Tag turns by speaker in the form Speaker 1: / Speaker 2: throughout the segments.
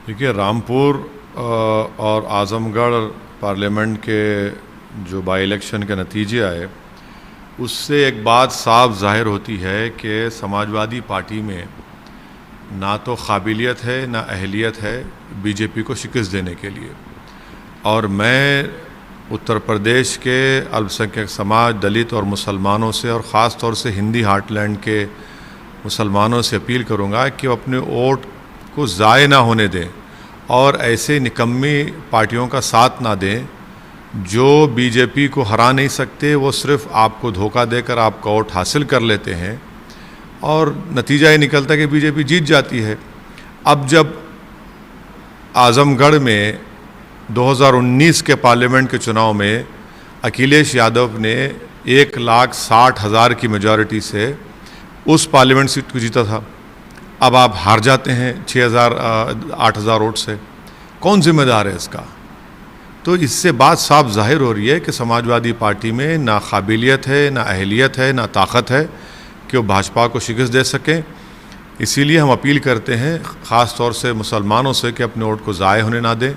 Speaker 1: देखिए, रामपुर और आज़मगढ़ पार्लियामेंट के जो बाई इलेक्शन के नतीजे आए, उससे एक बात साफ ज़ाहिर होती है कि समाजवादी पार्टी में ना तो काबिलियत है ना अहलियत है बीजेपी को शिकस्त देने के लिए। और मैं उत्तर प्रदेश के अल्पसंख्यक समाज, दलित और मुसलमानों से, और ख़ास तौर से हिंदी हार्टलैंड के मुसलमानों से अपील करूँगा कि वो अपने वोट को ज़ाय ना होने दें और ऐसे निकम्मी पार्टियों का साथ ना दें जो बीजेपी को हरा नहीं सकते। वो सिर्फ आपको धोखा देकर आपका वोट हासिल कर लेते हैं और नतीजा ये निकलता है कि बीजेपी जीत जाती है। अब जब आज़मगढ़ में 2019 के पार्लियामेंट के चुनाव में अखिलेश यादव ने 1,60,000 की मेजॉरिटी से उस पार्लियामेंट सीट को जीता था, अब आप हार जाते हैं 8,000 वोट से। कौन जिम्मेदार है इसका? तो इससे बात साफ जाहिर हो रही है कि समाजवादी पार्टी में ना काबिलियत है, ना अहलियत है, ना ताकत है कि वो भाजपा को शिकस्त दे सकें। इसीलिए हम अपील करते हैं ख़ास तौर से मुसलमानों से कि अपने वोट को ज़ाय होने ना दें।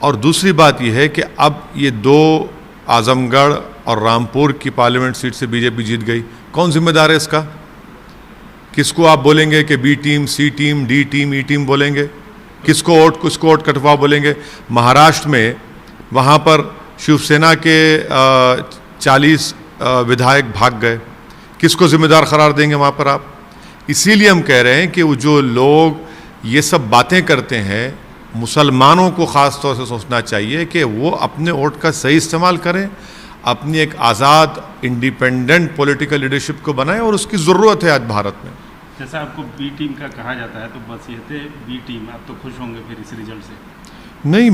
Speaker 1: और दूसरी बात यह है कि अब ये 2 आज़मगढ़ और रामपुर की पार्लियामेंट सीट से बीजेपी जीत गई, कौन जिम्मेदार है इसका? किसको आप बोलेंगे कि बी टीम, सी टीम, डी टीम, ई टीम बोलेंगे? किसको वोट कटवाओ बोलेंगे? महाराष्ट्र में वहाँ पर शिवसेना के 40 विधायक भाग गए, किसको जिम्मेदार करार देंगे वहाँ पर आप? इसीलिए हम कह रहे हैं कि वो जो लोग ये सब बातें करते हैं, मुसलमानों को ख़ास तौर से सोचना चाहिए कि वो अपने वोट का सही इस्तेमाल करें, अपनी एक आज़ाद इंडिपेंडेंट पॉलिटिकल लीडरशिप को बनाएं, और उसकी ज़रूरत है आज भारत में।
Speaker 2: जैसा आपको बी टीम का कहा जाता है, तो बस ये थे बी टीम, आप तो खुश होंगे फिर इस रिजल्ट से?
Speaker 1: नहीं,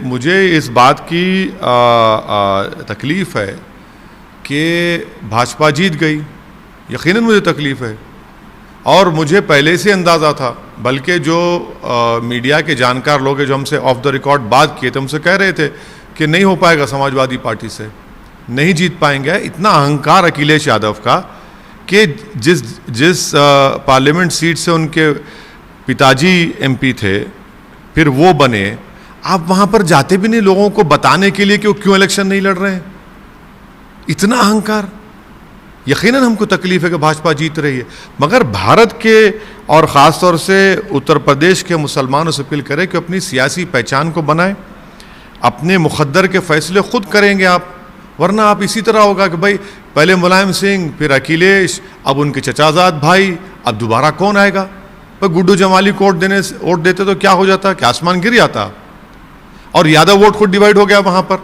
Speaker 1: मुझे इस बात की तकलीफ़ है कि भाजपा जीत गई, यकीनन मुझे तकलीफ़ है। और मुझे पहले से अंदाज़ा था, बल्कि जो मीडिया के जानकार लोग हैं जो हमसे ऑफ द रिकॉर्ड बात किए थे, हमसे कह रहे थे कि नहीं हो पाएगा, समाजवादी पार्टी से नहीं जीत पाएंगे। इतना अहंकार अखिलेश यादव का कि जिस पार्लियामेंट सीट से उनके पिताजी एमपी थे, फिर वो बने, आप वहाँ पर जाते भी नहीं लोगों को बताने के लिए कि वो क्यों इलेक्शन नहीं लड़ रहे हैं। इतना अहंकार। यकीनन हमको तकलीफ है कि भाजपा जीत रही है, मगर भारत के और ख़ास तौर से उत्तर प्रदेश के मुसलमानों से अपील करें कि अपनी सियासी पहचान को बनाएं, अपने मुक़द्दर के फैसले खुद करेंगे आप। वरना आप इसी तरह होगा कि भाई पहले मुलायम सिंह, फिर अखिलेश, अब उनके चचाजाद भाई, अब दोबारा कौन आएगा? पर गुड्डू जमाली को वोट देते तो क्या हो जाता? क्या आसमान गिर जाता? और यादव वोट खुद डिवाइड हो गया वहाँ पर,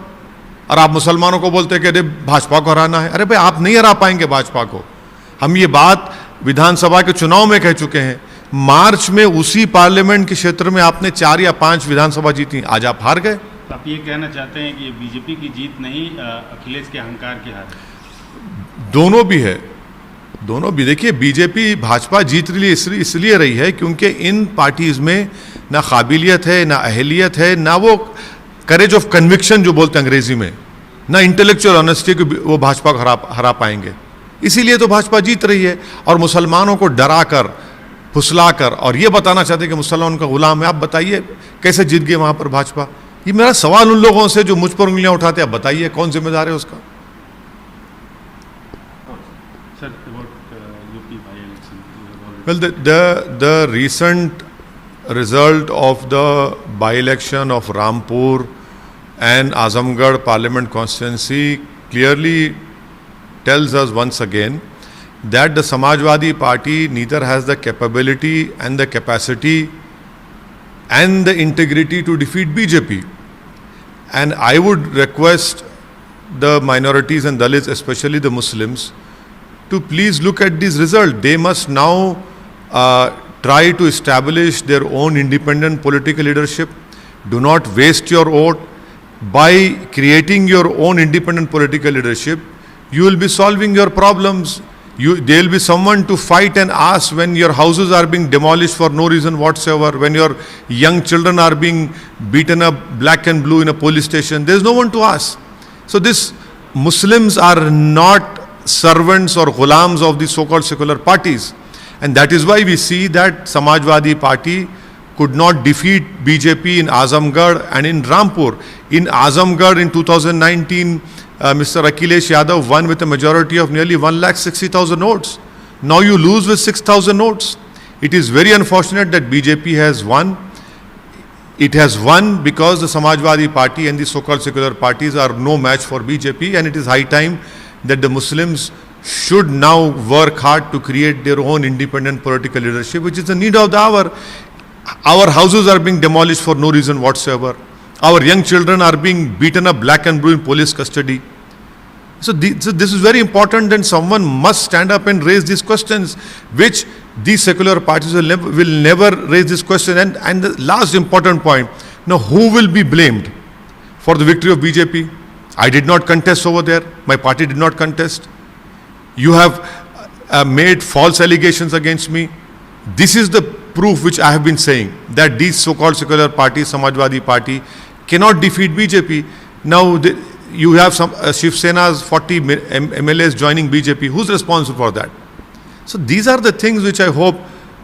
Speaker 1: और आप मुसलमानों को बोलते हैं कि अरे भाजपा को हराना है। अरे भाई, आप नहीं हरा पाएंगे भाजपा को। हम ये बात विधानसभा के चुनाव में कह चुके हैं। मार्च में उसी पार्लियामेंट के क्षेत्र में आपने 4 या 5 विधानसभा जीती, आज आप हार गए।
Speaker 2: आप ये कहना चाहते हैं कि बीजेपी की जीत नहीं, अखिलेश के अहंकार की हार है?
Speaker 1: दोनों भी है, दोनों भी। देखिए, बीजेपी भाजपा जीत रही है इसलिए रही है क्योंकि इन पार्टीज़ में ना काबिलियत है, ना अहलियत है, ना वो करेज ऑफ कन्विक्शन जो बोलते हैं अंग्रेजी में, ना इंटेलेक्चुअल ऑनेस्टी को वो भाजपा को हरा पाएंगे। इसीलिए तो भाजपा जीत रही है। और मुसलमानों को डरा कर, फुसला कर और ये बताना चाहते हैं कि मुसलमान का गुलाम है। आप बताइए कैसे जीत गए वहाँ पर भाजपा? ये मेरा सवाल उन लोगों से जो मुझ पर उंगलियां उठाते हैं, आप बताइए कौन जिम्मेदार है उसका? Well, the recent result of the by-election of Rampur and Azamgarh Parliament constituency clearly tells us once again that the Samajwadi Party neither has the capability and the capacity and the integrity to defeat BJP. And I would request the minorities and Dalits, especially the Muslims, to please look at this result. They must now try to establish their own independent political leadership. Do not waste your vote. By creating your own independent political leadership, you will be solving your problems. There will be someone to fight and ask when your houses are being demolished for no reason whatsoever, when your young children are being beaten up black and blue in a police station. There is no one to ask. So this Muslims are not servants or ghulams of the so-called secular parties. And that is why we see that Samajwadi Party could not defeat BJP in Azamgarh and in Rampur. In Azamgarh in 2019, Mr. Akhilesh Yadav won with a majority of nearly 1,60,000 votes. Now you lose with 6,000 votes. It is very unfortunate that BJP has won. It has won because the Samajwadi Party and the so-called secular parties are no match for BJP, and it is high time that the Muslims should now work hard to create their own independent political leadership, which is the need of the hour. Our houses are being demolished for no reason whatsoever. Our young children are being beaten up black and blue in police custody. So this is very important, and someone must stand up and raise these questions, which these secular parties will never raise this question. And the last important point, now who will be blamed for the victory of BJP? I did not contest over there. My party did not contest. You have made false allegations against me. This is the proof which I have been saying, that these so-called secular parties, Samajwadi Party, cannot defeat BJP. Now you have some Shiv Sena's 40 MLAs joining BJP. Who's responsible for that? So these are the things which I hope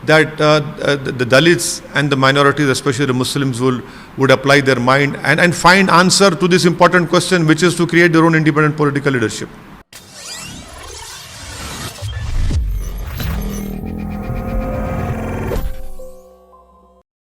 Speaker 1: that the Dalits and the minorities, especially the Muslims, would apply their mind and find answer to this important question, which is to create their own independent political leadership.